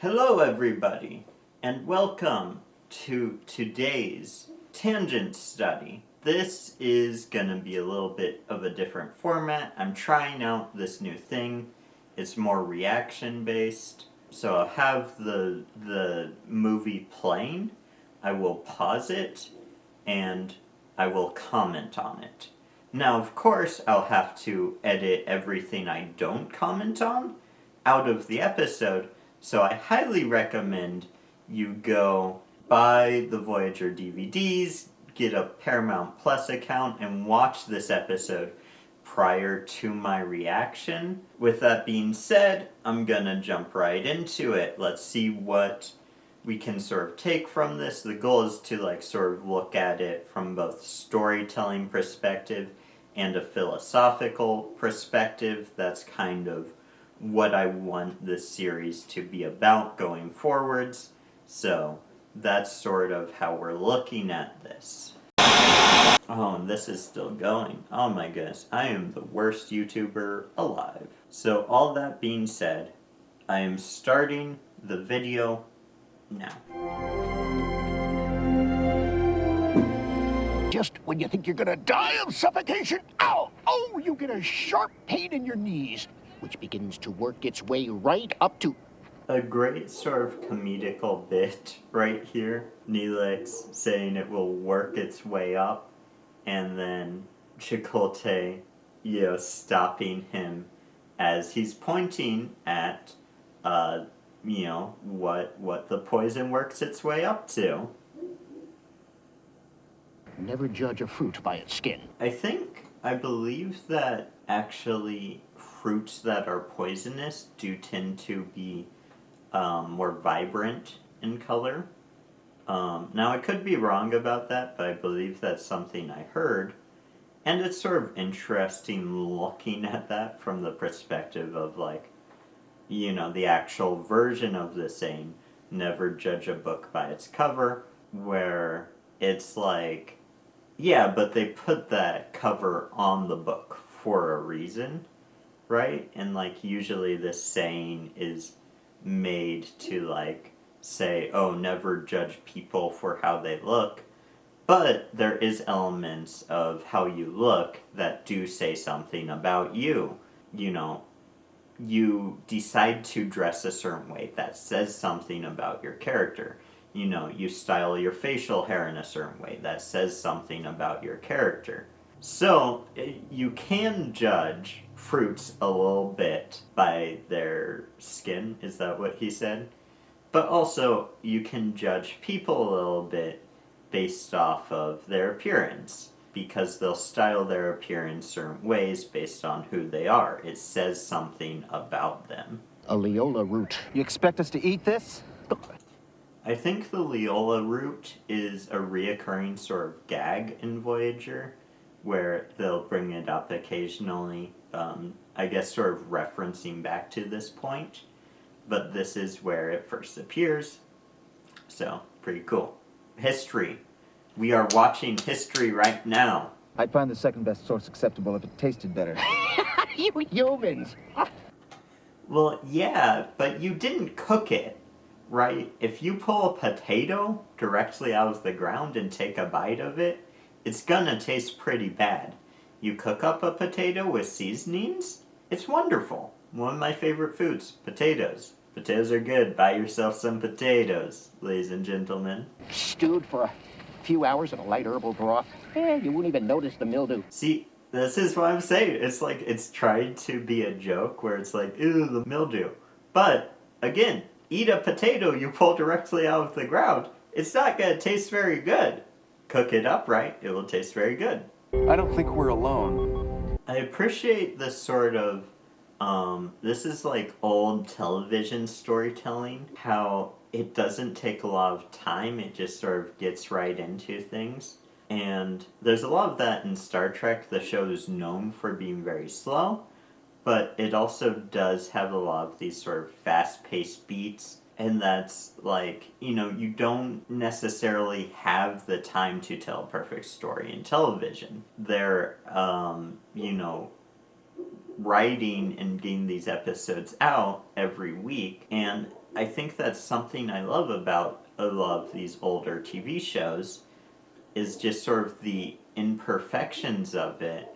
Hello everybody, and welcome to today's tangent study. This is gonna be a little bit of a different format. I'm trying out this new thing. It's more reaction based. So I'll have the movie playing, I will pause it, and I will comment on it. Now, of course, I'll have to edit everything I don't comment on out of the episode, so I highly recommend you go buy the Voyager DVDs, get a Paramount Plus account, and watch this episode prior to my reaction. With that being said, I'm gonna jump right into it. Let's see what we can sort of take from this. The goal is to sort of look at it from both storytelling perspective and a philosophical perspective. That's kind of what I want this series to be about going forwards. So that's sort of how we're looking at this. Oh, and this is still going. Oh my goodness, I am the worst YouTuber alive. So all that being said, I am starting the video now. Just when you think you're gonna die of suffocation, ow! Oh, you get a sharp pain in your knees, which begins to work its way right up to... A great sort of comedical bit right here. Neelix saying it will work its way up, and then Chakotay, stopping him as he's pointing at, what the poison works its way up to. Never judge a fruit by its skin. I believe that actually fruits that are poisonous do tend to be more vibrant in color. Now, I could be wrong about that, but I believe that's something I heard. And it's sort of interesting looking at that from the perspective of, the actual version of the saying, never judge a book by its cover, where it's like, yeah, but they put that cover on the book for a reason, right? And, usually this saying is made to, say, oh, never judge people for how they look. But there is elements of how you look that do say something about you. You decide to dress a certain way, that says something about your character. You style your facial hair in a certain way, that says something about your character. So, you can judge fruits a little bit by their skin, is that what he said? But also, you can judge people a little bit based off of their appearance, because they'll style their appearance certain ways based on who they are. It says something about them. A Leola root. You expect us to eat this? I think the Leola root is a reoccurring sort of gag in Voyager, where they'll bring it up occasionally, I guess sort of referencing back to this point, but this is where it first appears, so pretty cool. History. We are watching history right now. I'd find the second best source acceptable if it tasted better. You humans! Well, yeah, but you didn't cook it, right? If you pull a potato directly out of the ground and take a bite of it, it's gonna taste pretty bad. You cook up a potato with seasonings, it's wonderful. One of my favorite foods, potatoes. Potatoes are good. Buy yourself some potatoes, ladies and gentlemen. Stewed for a few hours in a light herbal broth. You won't even notice the mildew. See, this is what I'm saying. It's trying to be a joke where it's like, ew, the mildew. But, again, eat a potato you pull directly out of the ground. It's not going to taste very good. Cook it up right, it will taste very good. I don't think we're alone. I appreciate this sort of, this is like old television storytelling, how it doesn't take a lot of time, it just sort of gets right into things. And there's a lot of that in Star Trek. The show is known for being very slow, but it also does have a lot of these sort of fast-paced beats. And that's you don't necessarily have the time to tell a perfect story in television. They're, writing and getting these episodes out every week, and I think that's something I love about a lot of these older TV shows, is just sort of the imperfections of it,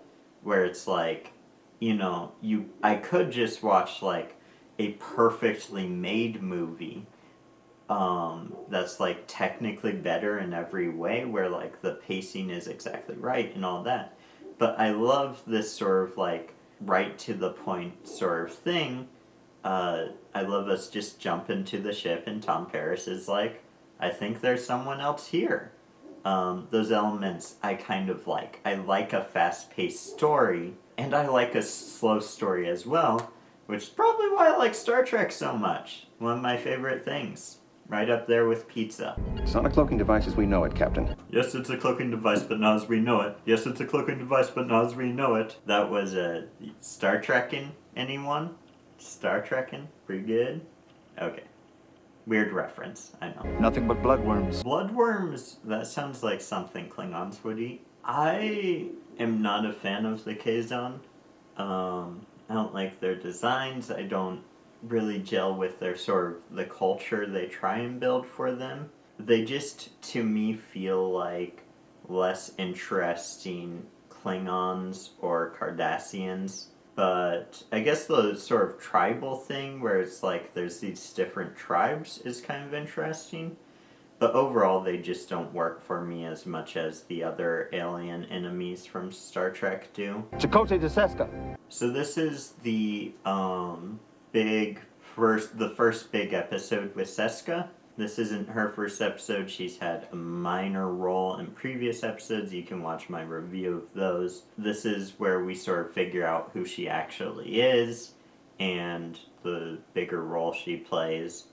where it's like, I could just watch like a perfectly made movie that's like technically better in every way, where like the pacing is exactly right and all that. But I love this sort of like right to the point sort of thing. I love us just jump into the ship and Tom Paris is like, I think there's someone else here. Those elements I kind of like. I like a fast-paced story, and I like a slow story as well, which is probably why I like Star Trek so much. One of my favorite things. Right up there with pizza. It's not a cloaking device as we know it, Captain. Yes, it's a cloaking device, but not as we know it. Yes, it's a cloaking device, but not as we know it. That was a Star Trekking, anyone? Star Trekking? Pretty good? Okay. Weird reference, I know. Nothing but bloodworms. Bloodworms, that sounds like something Klingons would eat. I am not a fan of the Kazon. I don't like their designs. I don't really gel with their sort of the culture they try and build for them. They just, to me, feel like less interesting Klingons or Cardassians. But I guess the sort of tribal thing where it's like there's these different tribes is kind of interesting. But overall, they just don't work for me as much as the other alien enemies from Star Trek do. Chakotay to Seska. So this is the first big episode with Seska. This isn't her first episode. She's had a minor role in previous episodes. You can watch my review of those. This is where we sort of figure out who she actually is and the bigger role she plays.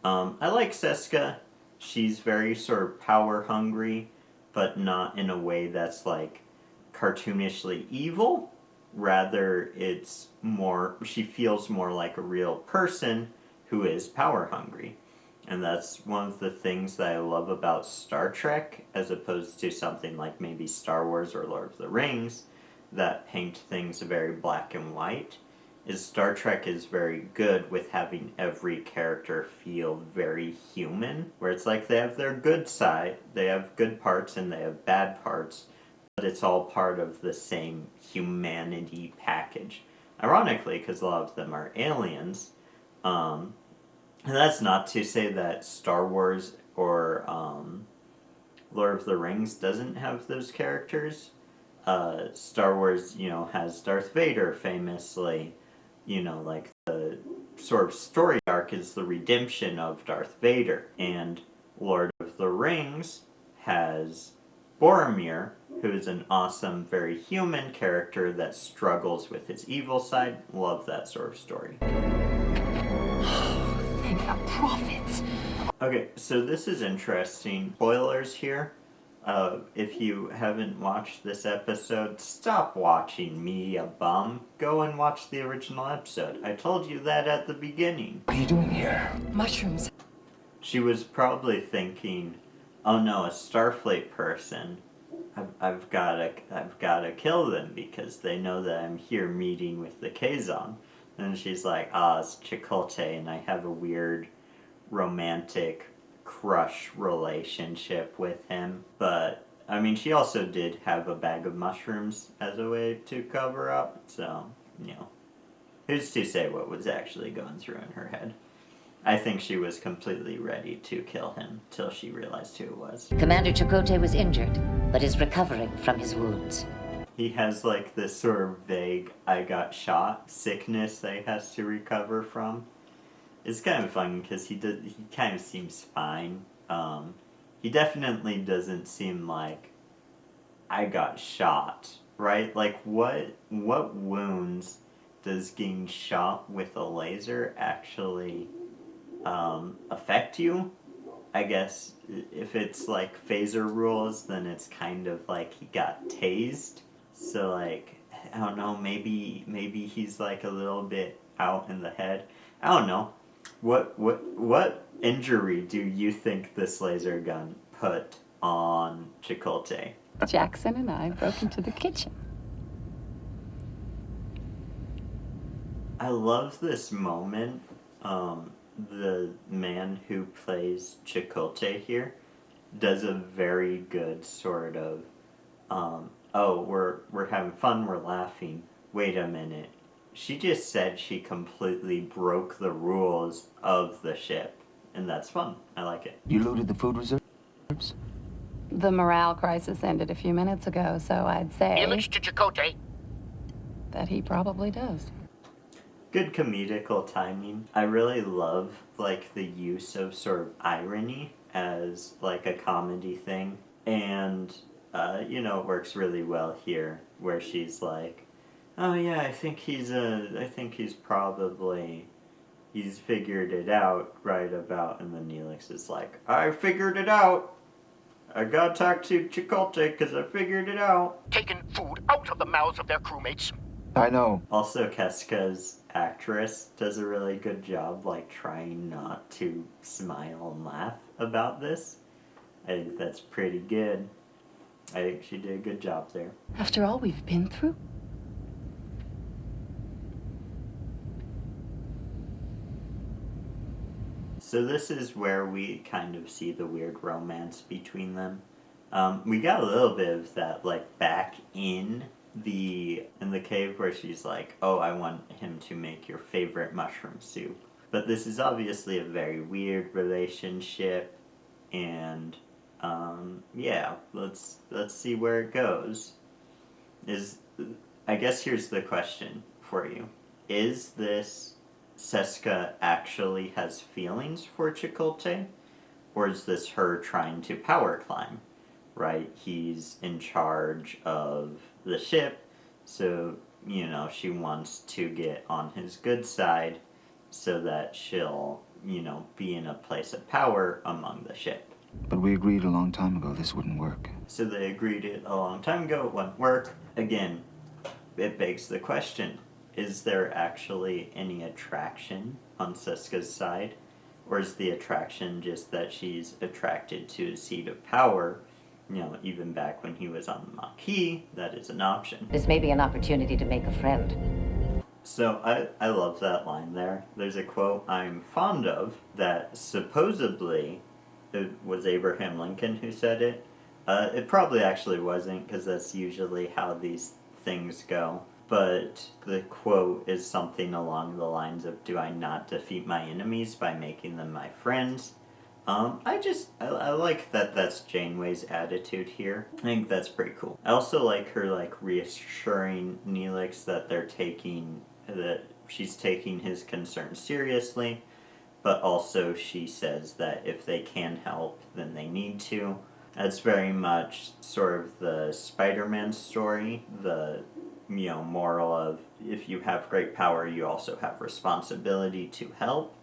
I like Seska. She's very sort of power hungry, but not in a way that's like cartoonishly evil. Rather, it's more, she feels more like a real person who is power hungry. And that's one of the things that I love about Star Trek, as opposed to something like maybe Star Wars or Lord of the Rings, that paint things very black and white, is Star Trek is very good with having every character feel very human, where it's like they have their good side, they have good parts and they have bad parts, but it's all part of the same humanity package. Ironically, because a lot of them are aliens, and that's not to say that Star Wars or Lord of the Rings doesn't have those characters. Star Wars, has Darth Vader famously. Like the sort of story arc is the redemption of Darth Vader. And Lord of the Rings has Boromir, who is an awesome, very human character that struggles with his evil side. Love that sort of story. Thank the prophets. Okay, so this is interesting. Spoilers here. If you haven't watched this episode, stop watching me, a bum. Go and watch the original episode. I told you that at the beginning. What are you doing here? Mushrooms. She was probably thinking, oh no, a Starfleet person. I've gotta kill them because they know that I'm here meeting with the Kazon. And she's like, it's Chakotay and I have a weird romantic crush relationship with him. But, I mean, she also did have a bag of mushrooms as a way to cover up. So, who's to say what was actually going through in her head? I think she was completely ready to kill him till she realized who it was. Commander Chakotay was injured, but is recovering from his wounds. He has like this sort of vague, I got shot sickness that he has to recover from. It's kind of fun because he kind of seems fine. He definitely doesn't seem like I got shot, right? Like what wounds does getting shot with a laser actually affect you? I guess if it's like phaser rules, then it's kind of like he got tased. So like, I don't know, maybe he's like a little bit out in the head. I don't know. What injury do you think this laser gun put on Chakotay? Jackson and I broke into the kitchen. I love this moment the man who plays Chakotay here does a very good sort of, oh, we're having fun, we're laughing. Wait a minute. She just said she completely broke the rules of the ship. And that's fun. I like it. You looted the food reserves? The morale crisis ended a few minutes ago, so I'd say Image to Chakotay. that he probably does. Good comedical timing. I really love, like, the use of sort of irony as, like, a comedy thing. And, it works really well here, where she's like, oh yeah, I think he's figured it out right about, and then Neelix is like, I figured it out! I gotta talk to Chakotay because I figured it out. Taking food out of the mouths of their crewmates. I know. Also, Keska's actress does a really good job, like, trying not to smile and laugh about this. I think that's pretty good. I think she did a good job there. After all we've been through? So this is where we kind of see the weird romance between them. We got a little bit of that, like, back in the cave where she's like, oh, I want him to make your favorite mushroom soup. But this is obviously a very weird relationship, and yeah, let's see where it goes. I guess here's the question for you. Is this Seska actually has feelings for Chakotay? Or is this her trying to power climb? Right? He's in charge of the ship, so, she wants to get on his good side so that she'll, be in a place of power among the ship. But we agreed a long time ago this wouldn't work. So they agreed it a long time ago, it wouldn't work. Again, it begs the question, is there actually any attraction on Seska's side? Or is the attraction just that she's attracted to a seat of power? Even back when he was on the Maquis, that is an option. This may be an opportunity to make a friend. So I love that line there. There's a quote I'm fond of that supposedly it was Abraham Lincoln who said it. It probably actually wasn't, because that's usually how these things go. But the quote is something along the lines of, do I not defeat my enemies by making them my friends? I like that that's Janeway's attitude here. I think that's pretty cool. I also like her, like, reassuring Neelix that she's taking his concerns seriously, but also she says that if they can help, then they need to. That's very much sort of the Spider-Man story, the moral of, if you have great power, you also have responsibility to help.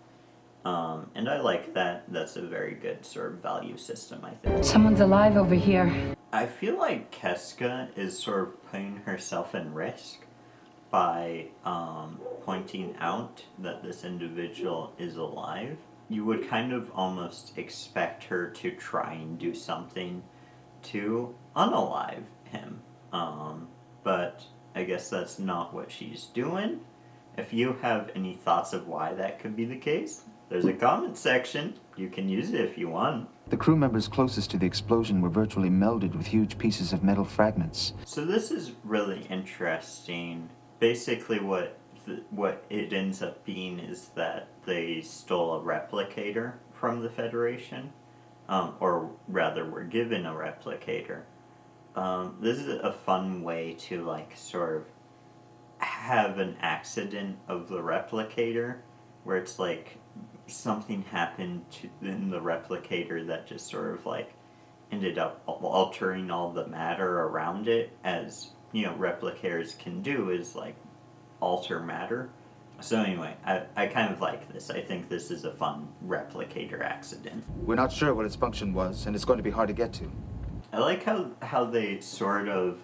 And I like that. That's a very good sort of value system, I think. Someone's alive over here. I feel like Keska is sort of putting herself in risk by pointing out that this individual is alive. You would kind of almost expect her to try and do something to unalive him. But I guess that's not what she's doing. If you have any thoughts of why that could be the case, there's a comment section. You can use it if you want. The crew members closest to the explosion were virtually melded with huge pieces of metal fragments. So this is really interesting. Basically what it ends up being is that they stole a replicator from the Federation, or rather were given a replicator. This is a fun way to, like, sort of have an accident of the replicator, where it's like something happened in the replicator that just sort of, like, ended up altering all the matter around it, as, replicators can do, is, like, alter matter. So anyway, I kind of like this. I think this is a fun replicator accident. We're not sure what its function was, and it's going to be hard to get to. I like how they sort of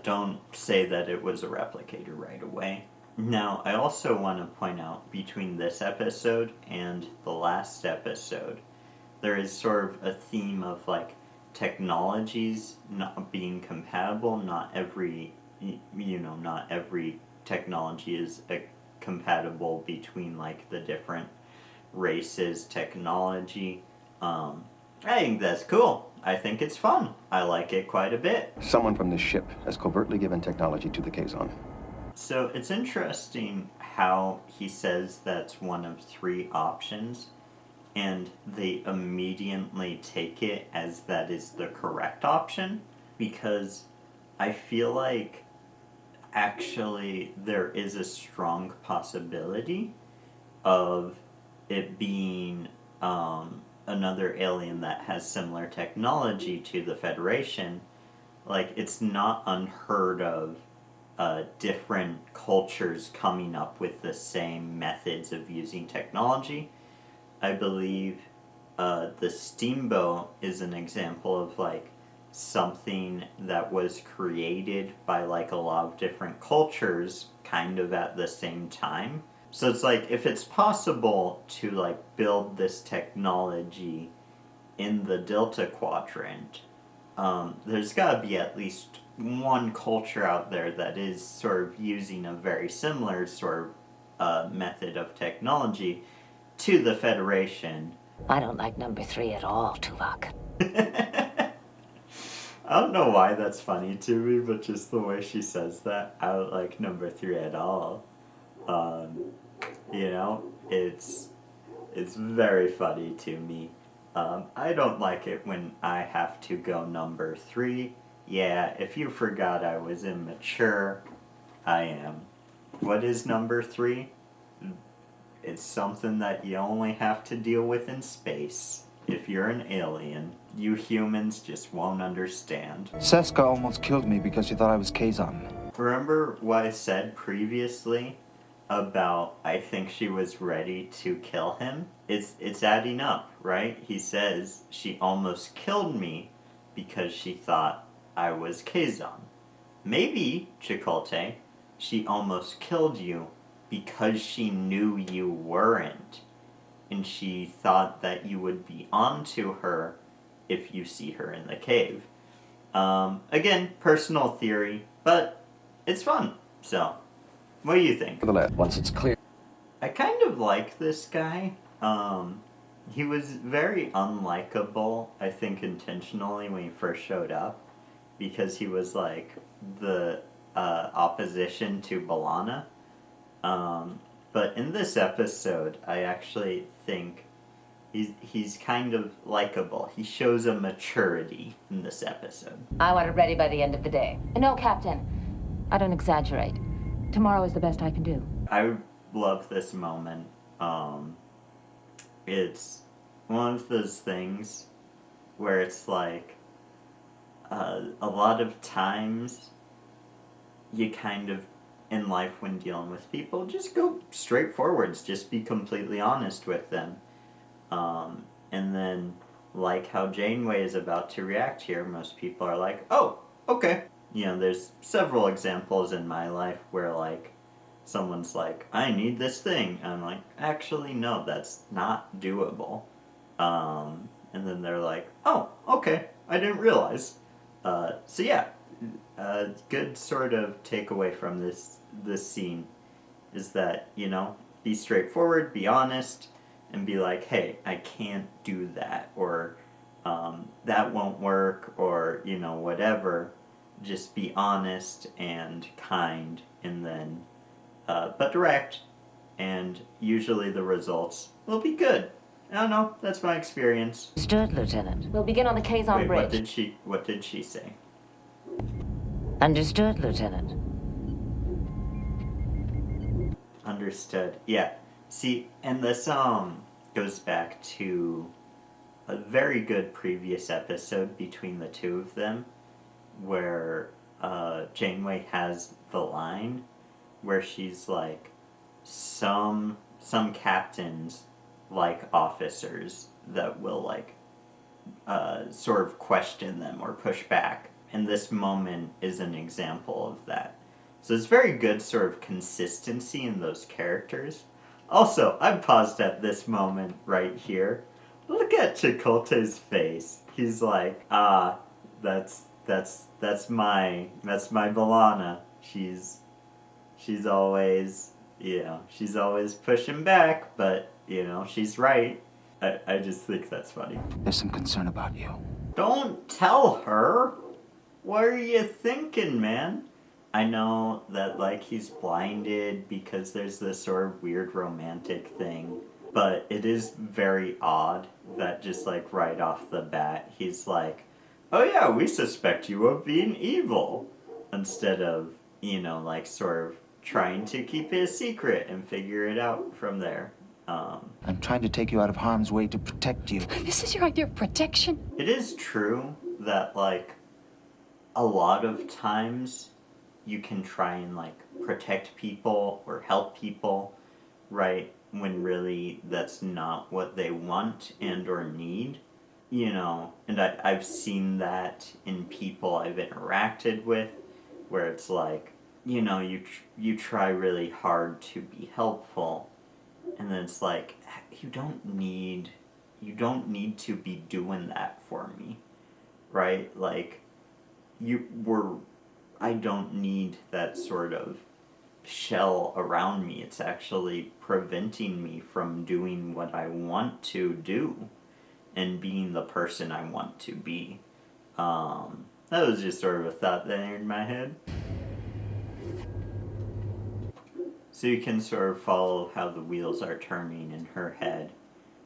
don't say that it was a replicator right away. Now, I also want to point out, between this episode and the last episode, there is sort of a theme of, like, technologies not being compatible. Not every technology is compatible between, like, the different races' technology. I think that's cool. I think it's fun. I like it quite a bit. Someone from this ship has covertly given technology to the Kazon. So it's interesting how he says that's one of 3 options, and they immediately take it as that is the correct option, because I feel like actually there is a strong possibility of it being another alien that has similar technology to the Federation. Like, it's not unheard of different cultures coming up with the same methods of using technology. I believe the steamboat is an example of like something that was created by like a lot of different cultures kind of at the same time. So it's like, if it's possible to like build this technology in the Delta Quadrant, there's gotta be at least one culture out there that is sort of using a very similar sort of method of technology to the Federation. I don't like number 3 at all, Tuvok. I don't know why that's funny to me, but just the way she says that, I don't like number 3 at all. You know, it's very funny to me. I don't like it when I have to go number 3. Yeah, if you forgot I was immature, I am. What is number 3? It's something that you only have to deal with in space. If you're an alien, you humans just won't understand. Seska almost killed me because she thought I was Kazon. Remember what I said previously about I think she was ready to kill him? It's adding up, right? He says she almost killed me because she thought I was Kazon. Maybe, Chakotay, she almost killed you because she knew you weren't, and she thought that you would be onto her if you see her in the cave. Again, personal theory, but it's fun. So, what do you think? For the lab. Once it's clear. I kind of like this guy. He was very unlikable, I think intentionally, when he first showed up, because he was like the opposition to B'Elanna. But in this episode, I actually think he's kind of likable. He shows a maturity in this episode. I want it ready by the end of the day. No, Captain. I don't exaggerate. Tomorrow is the best I can do. I love this moment. It's one of those things where it's like a lot of times you kind of in life when dealing with people just go straight forwards, just be completely honest with them, and then like how Janeway is about to react here, most people are like, oh, okay. You know, there's several examples in my life where like someone's like, I need this thing, and I'm like, actually no, that's not doable. And then they're like, oh, okay, I didn't realize. So yeah, good sort of takeaway from this scene is that, you know, be straightforward, be honest, and be like, hey, I can't do that, or that won't work, or, you know, whatever. Just be honest and kind, and then, but direct, and usually the results will be good. I don't know, that's my experience. Understood, Lieutenant. We'll begin on the Kazon Wait, Bridge. what did she say? Understood, Lieutenant. Understood. Yeah. See, and this goes back to a very good previous episode between the two of them, where Janeway has the line where she's like, some captains like officers that will like sort of question them or push back, and this moment is an example of that. So it's very good sort of consistency in those characters. Also, I paused at this moment right here. Look at Chakotay's face. He's like, that's my B'Elanna. She's always, you know, she's always pushing back, but You know, she's right. I just think that's funny. There's some concern about you. Don't tell her! What are you thinking, man? I know that, like, he's blinded because there's this sort of weird romantic thing, but it is very odd that just, like, right off the bat, he's like, oh yeah, we suspect you of being evil, instead of, you know, like, sort of trying to keep it a secret and figure it out from there. I'm trying to take you out of harm's way to protect you. This is your idea of protection? It is true that, like, a lot of times you can try and, like, protect people or help people, right, when really that's not what they want and or need, you know, and I've seen that in people I've interacted with, where it's like, you know, you try really hard to be helpful, and then it's like, you don't need to be doing that for me, right? Like, I don't need that sort of shell around me. It's actually preventing me from doing what I want to do and being the person I want to be. That was just sort of a thought that entered my head. So you can sort of follow how the wheels are turning in her head.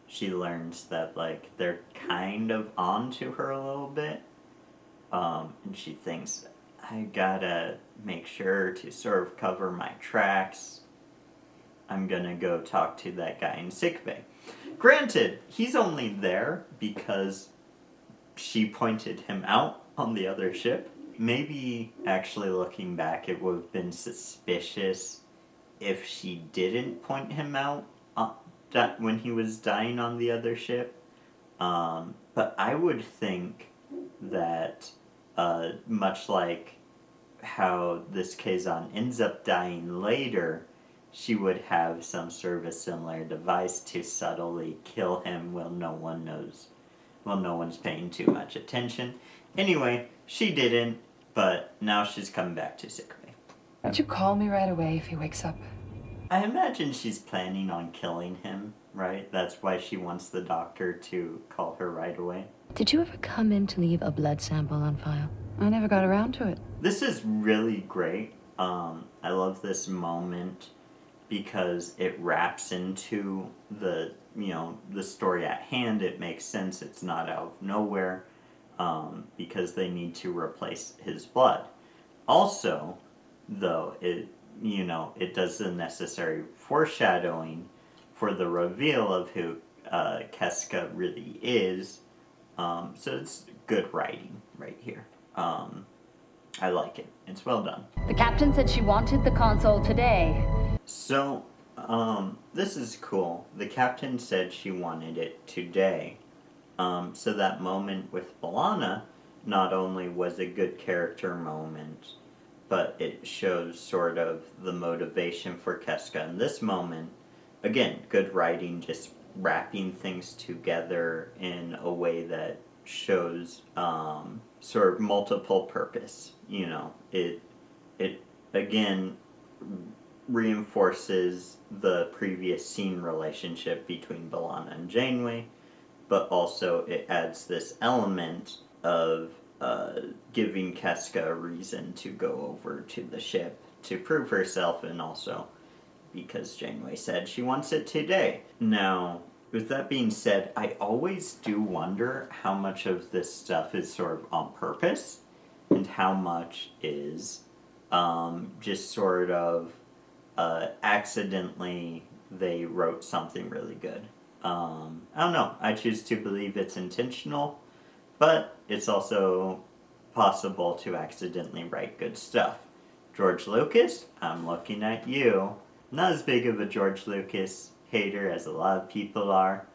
She learns that, like, they're kind of onto her a little bit. And she thinks, I gotta make sure to sort of cover my tracks. I'm gonna go talk to that guy in sickbay. Granted, he's only there because she pointed him out on the other ship. Maybe, actually looking back, it would have been suspicious if she didn't point him out when he was dying on the other ship. But I would think that, much like how this Kazon ends up dying later, she would have some sort of a similar device to subtly kill him while no one's paying too much attention. Anyway, she didn't, but now she's coming back to sickbay. Would you call me right away if he wakes up? I imagine she's planning on killing him, right? That's why she wants the doctor to call her right away. Did you ever come in to leave a blood sample on file? I never got around to it. This is really great. I love this moment because it wraps into the story at hand. It makes sense. It's not out of nowhere, because they need to replace his blood. Also, though, it does the necessary foreshadowing for the reveal of who Seska really is. So it's good writing right here. I like it. It's well done. The captain said she wanted the console today. So, this is cool. The captain said she wanted it today. So that moment with B'Elanna not only was a good character moment, but it shows sort of the motivation for Seska in this moment. Again, good writing, just wrapping things together in a way that shows sort of multiple purpose. You know, it again reinforces the previous scene relationship between B'Elanna and Janeway, but also it adds this element of giving Seska a reason to go over to the ship to prove herself, and also because Janeway said she wants it today. Now, with that being said, I always do wonder how much of this stuff is sort of on purpose and how much is just sort of accidentally they wrote something really good. I don't know. I choose to believe it's intentional, but it's also possible to accidentally write good stuff. George Lucas, I'm looking at you. Not as big of a George Lucas hater as a lot of people are,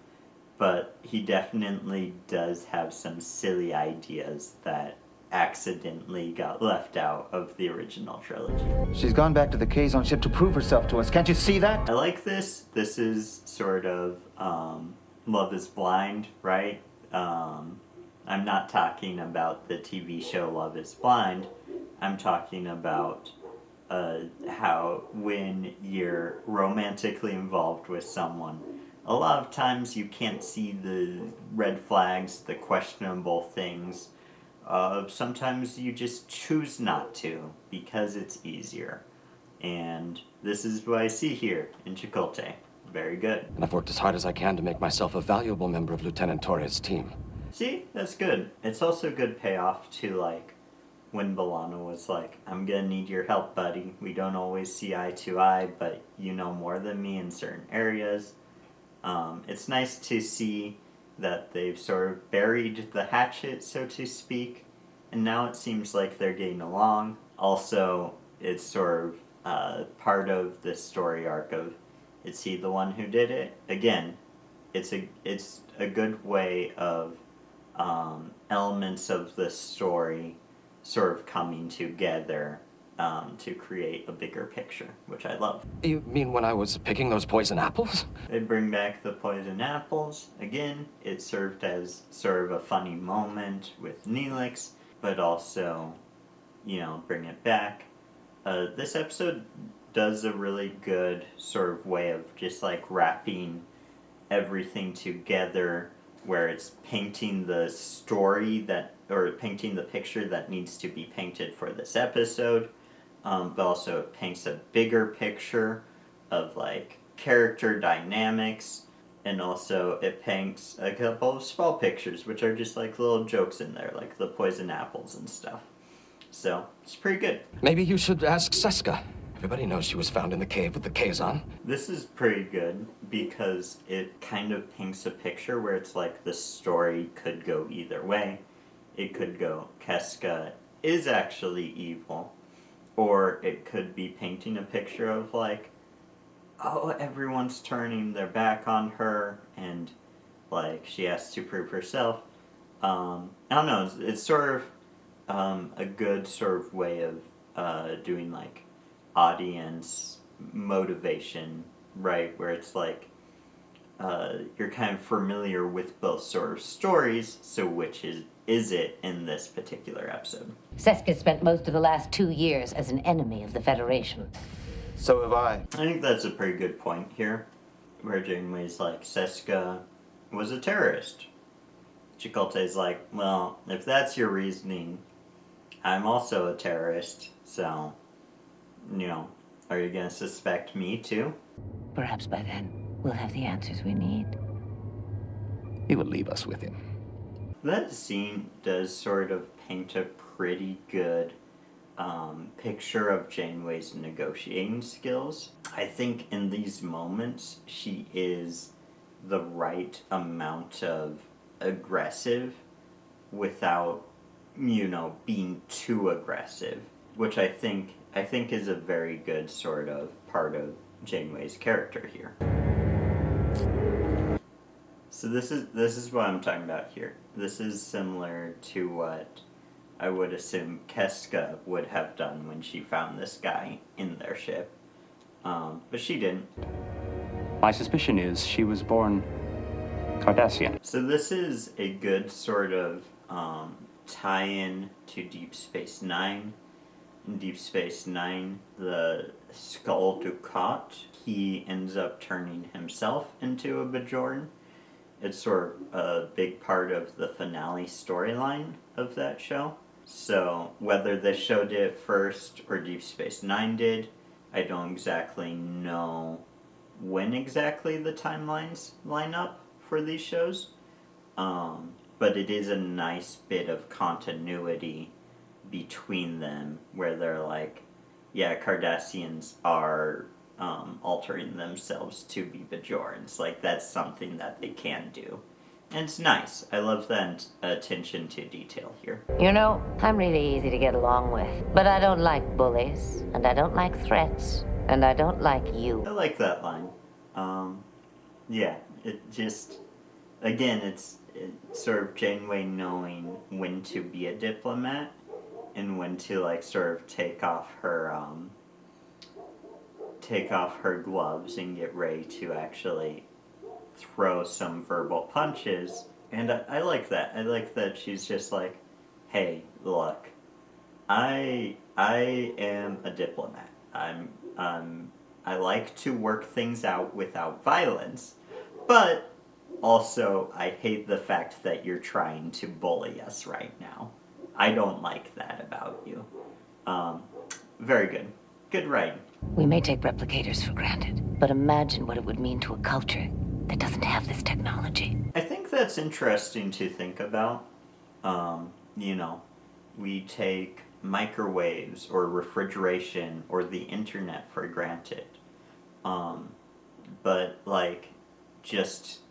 but he definitely does have some silly ideas that accidentally got left out of the original trilogy. She's gone back to the Kazon ship to prove herself to us. Can't you see that? I like this. This is sort of Love is Blind, right? I'm not talking about the TV show Love is Blind. I'm talking about how when you're romantically involved with someone, a lot of times you can't see the red flags, the questionable things. Sometimes you just choose not to because it's easier. And this is what I see here in Chakotay. Very good. And I've worked as hard as I can to make myself a valuable member of Lieutenant Torres' team. See, that's good. It's also a good payoff to, like, when B'Elanna was like, I'm gonna need your help, buddy. We don't always see eye to eye, but you know more than me in certain areas. It's nice to see that they've sort of buried the hatchet, so to speak, and now it seems like they're getting along. Also, it's sort of part of the story arc of, is he the one who did it? Again, it's a good way of elements of the story sort of coming together to create a bigger picture, which I love. You mean when I was picking those poison apples? They bring back the poison apples. Again, it served as sort of a funny moment with Neelix, but also, you know, bring it back. This episode does a really good sort of way of just like wrapping everything together, where it's painting the story that, or painting the picture that needs to be painted for this episode, but also it paints a bigger picture of like character dynamics, and also it paints a couple of small pictures which are just like little jokes in there, like the poison apples and stuff. So it's pretty good. Maybe you should ask Seska. Everybody knows she was found in the cave with the Kazon. This is pretty good because it kind of paints a picture where it's like the story could go either way. It could go, Keska is actually evil, or it could be painting a picture of like, oh, everyone's turning their back on her and like she has to prove herself. I don't know, it's sort of a good sort of way of doing like audience motivation, right? Where it's like you're kind of familiar with both sort of stories, so which is it in this particular episode? Seska spent most of the last 2 years as an enemy of the Federation. So have I. I think that's a pretty good point here, where Janeway's like, Seska was a terrorist. Chakotay's like, well, if that's your reasoning, I'm also a terrorist, so, you know, are you gonna suspect me too? Perhaps by then, we'll have the answers we need. He will leave us with him. That scene does sort of paint a pretty good picture of Janeway's negotiating skills. I think in these moments, she is the right amount of aggressive without, you know, being too aggressive, which I think is a very good sort of part of Janeway's character here. So this is what I'm talking about here. This is similar to what I would assume Keska would have done when she found this guy in their ship. But she didn't. My suspicion is she was born Cardassian. So this is a good sort of tie-in to Deep Space Nine. In Deep Space Nine, the Skull Dukat, he ends up turning himself into a Bajoran. It's sort of a big part of the finale storyline of that show. So whether this show did it first or Deep Space Nine did, I don't exactly know when exactly the timelines line up for these shows. But it is a nice bit of continuity between them where they're like, yeah, Cardassians are altering themselves to be Bajorans. Like, that's something that they can do. And it's nice. I love that attention to detail here. You know, I'm really easy to get along with. But I don't like bullies, and I don't like threats, and I don't like you. I like that line. Yeah, it just, again, it's sort of Janeway knowing when to be a diplomat and when to, like, sort of take off her gloves and get ready to actually throw some verbal punches. And I like that. I like that she's just like, hey, look, I am a diplomat. I like to work things out without violence, But also, I hate the fact that you're trying to bully us right now. I don't like that about you. Very good. Good writing. We may take replicators for granted, but imagine what it would mean to a culture that doesn't have this technology. I think that's interesting to think about. You know, we take microwaves or refrigeration or the internet for granted. But, like, just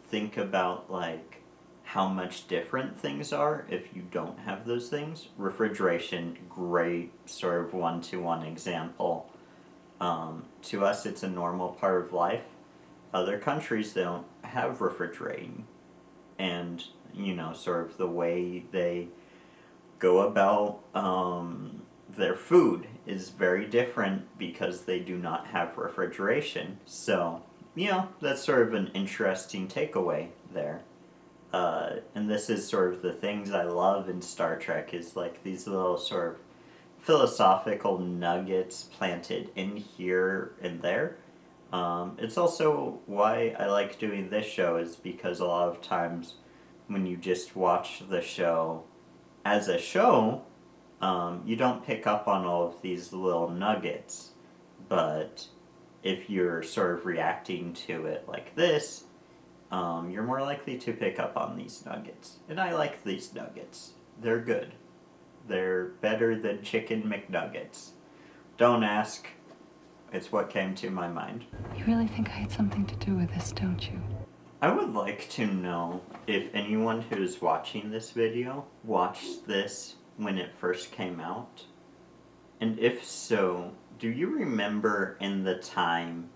think about, like, how much different things are if you don't have those things. Refrigeration, great sort of one-to-one example. To us, it's a normal part of life. Other countries don't have refrigerating. And, you know, sort of the way they go about their food is very different because they do not have refrigeration. So, you know, that's sort of an interesting takeaway there. And this is sort of the things I love in Star Trek, is like these little sort of philosophical nuggets planted in here and there. It's also why I like doing this show, is because a lot of times when you just watch the show as a show, you don't pick up on all of these little nuggets. But if you're sort of reacting to it like this, you're more likely to pick up on these nuggets. And I like these nuggets. They're good. They're better than chicken McNuggets. Don't ask. It's what came to my mind. You really think I had something to do with this, don't you? I would like to know if anyone who's watching this video watched this when it first came out. And if so, do you remember in the time,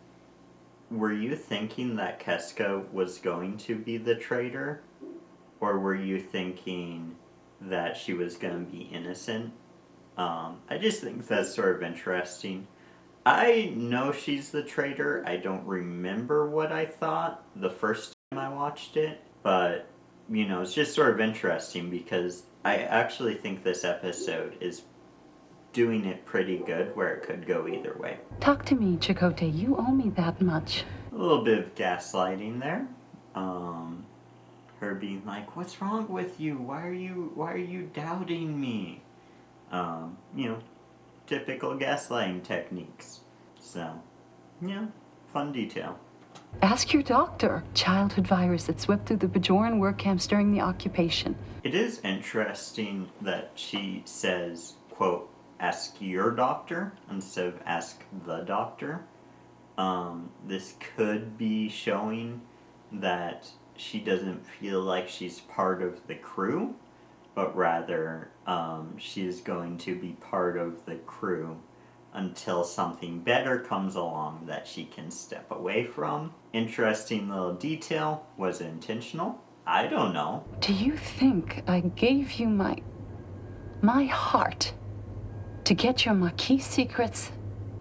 were you thinking that Seska was going to be the traitor? Or were you thinking that she was going to be innocent? I just think that's sort of interesting. I know she's the traitor. I don't remember what I thought the first time I watched it. But, you know, it's just sort of interesting because I actually think this episode is doing it pretty good where it could go either way. Talk to me, Chakotay. You owe me that much. A little bit of gaslighting there. Her being like, "What's wrong with you? Why are you doubting me?" You know, typical gaslighting techniques. So, yeah, fun detail. Ask your doctor. Childhood virus that swept through the Bajoran work camps during the occupation. It is interesting that she says, quote, "ask your doctor" instead of "ask the doctor." This could be showing that she doesn't feel like she's part of the crew, but rather she is going to be part of the crew until something better comes along that she can step away from. Interesting little detail. Was it intentional? I don't know. Do you think I gave you my heart to get your Maquis secrets?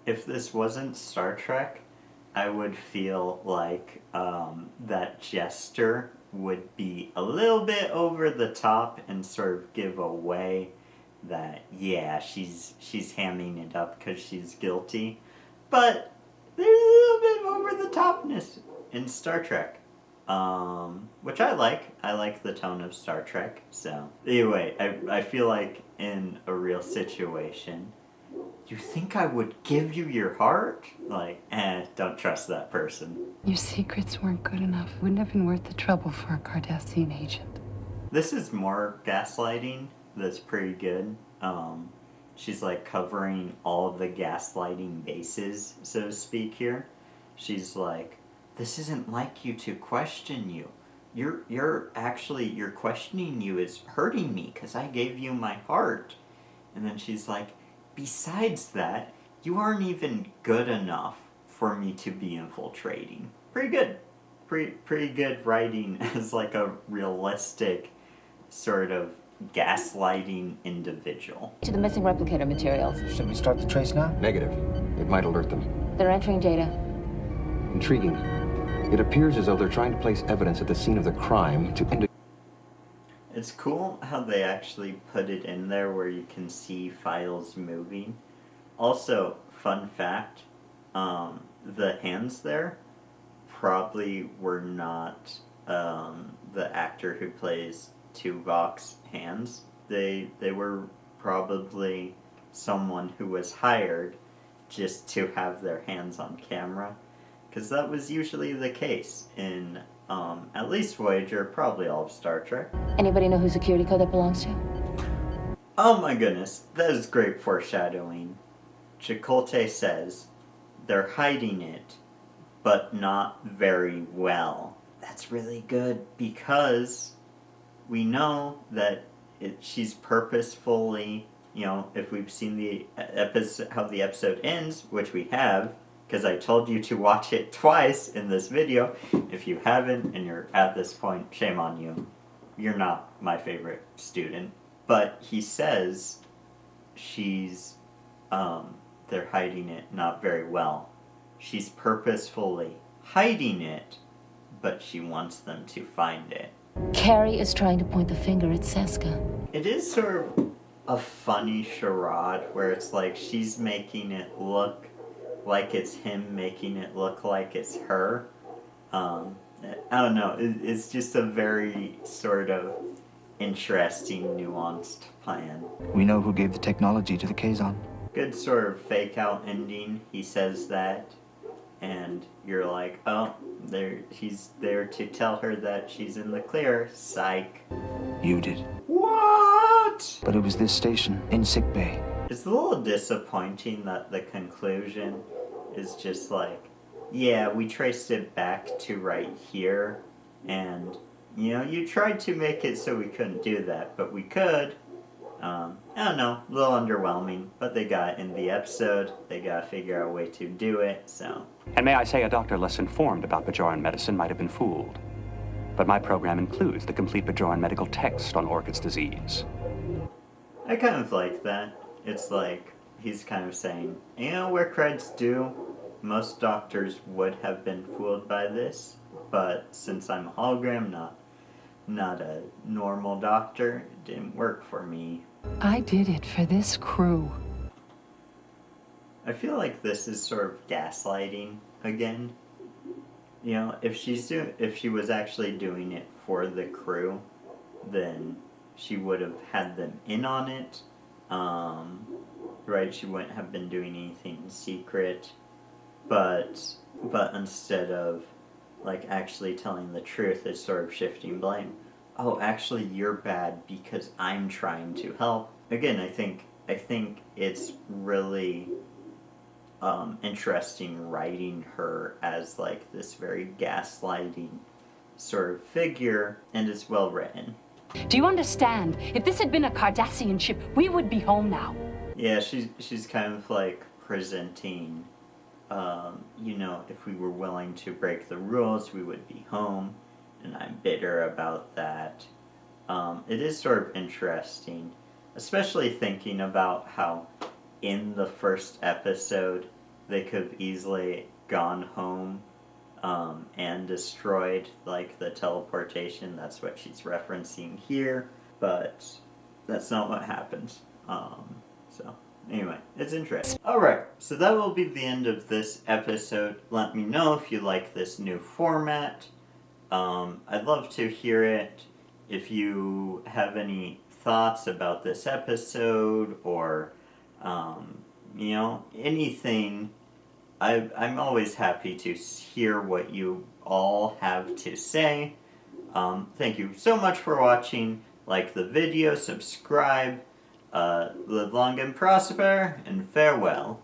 If this wasn't Star Trek, I would feel like that Jester would be a little bit over the top and sort of give away that, yeah, she's hamming it up because she's guilty. But there's a little bit of over the topness in Star Trek, which I like. I like the tone of Star Trek. So anyway, I feel like in a real situation, you think I would give you your heart? Like, don't trust that person. Your secrets weren't good enough. Wouldn't have been worth the trouble for a Cardassian agent. This is more gaslighting. That's pretty good. She's like covering all of the gaslighting bases, so to speak here. She's like, this isn't like you to question you. You're questioning you is hurting me because I gave you my heart. And then she's like, besides that, you aren't even good enough for me to be infiltrating. Pretty good. Pretty good writing as like a realistic sort of gaslighting individual. To the missing replicator materials. Should we start the trace now? Negative. It might alert them. They're entering data. Intriguing. It appears as though they're trying to place evidence at the scene of the crime to indicate. It's cool how they actually put it in there where you can see files moving. Also, fun fact, the hands there probably were not the actor who plays Tuvok's hands. They were probably someone who was hired just to have their hands on camera, because that was usually the case in at least Voyager, probably all of Star Trek. Anybody know whose security code that belongs to? Oh my goodness, that is great foreshadowing. Chakotay says they're hiding it, but not very well. That's really good, because we know that she's purposefully, you know, if we've seen the episode, how the episode ends, which we have, because I told you to watch it twice in this video. If you haven't and you're at this point, shame on you. You're not my favorite student. But he says she's, they're hiding it not very well. She's purposefully hiding it, but she wants them to find it. Carrie is trying to point the finger at Seska. It is sort of a funny charade where it's like she's making it look like it's him, making it look like it's her. I don't know, it's just a very sort of interesting, nuanced plan. We know who gave the technology to the Kazon. Good sort of fake out ending. He says that, and you're like, oh, he's there to tell her that she's in the clear. Psych. You did. What? But it was this station, in sickbay. It's a little disappointing that the conclusion is just like, yeah, we traced it back to right here, and, you know, you tried to make it so we couldn't do that, but we could. I don't know, a little underwhelming, but they got in the episode, they gotta figure out a way to do it, so. And may I say, a doctor less informed about Bajoran medicine might have been fooled. But my program includes the complete Bajoran medical text on Orchid's disease. I kind of like that. It's like, he's kind of saying, you know, where credit's due, most doctors would have been fooled by this, but since I'm a hologram, not a normal doctor, it didn't work for me. I did it for this crew. I feel like this is sort of gaslighting again. You know, if she was actually doing it for the crew, then she would have had them in on it. Right? She wouldn't have been doing anything in secret. But instead of like actually telling the truth, it's sort of shifting blame. Oh, actually you're bad because I'm trying to help. Again, I think it's really interesting writing her as like this very gaslighting sort of figure, and it's well written. Do you understand? If this had been a Cardassian ship, we would be home now. Yeah, she's kind of like presenting, you know, if we were willing to break the rules, we would be home, and I'm bitter about that. It is sort of interesting, especially thinking about how in the first episode they could have easily gone home and destroyed like the teleportation. That's what she's referencing here, but that's not what happens. So anyway, it's interesting. Alright, so that will be the end of this episode. Let me know if you like this new format. I'd love to hear it. If you have any thoughts about this episode or, you know, anything, I'm always happy to hear what you all have to say. Thank you so much for watching. Like the video, subscribe, live long and prosper, and farewell.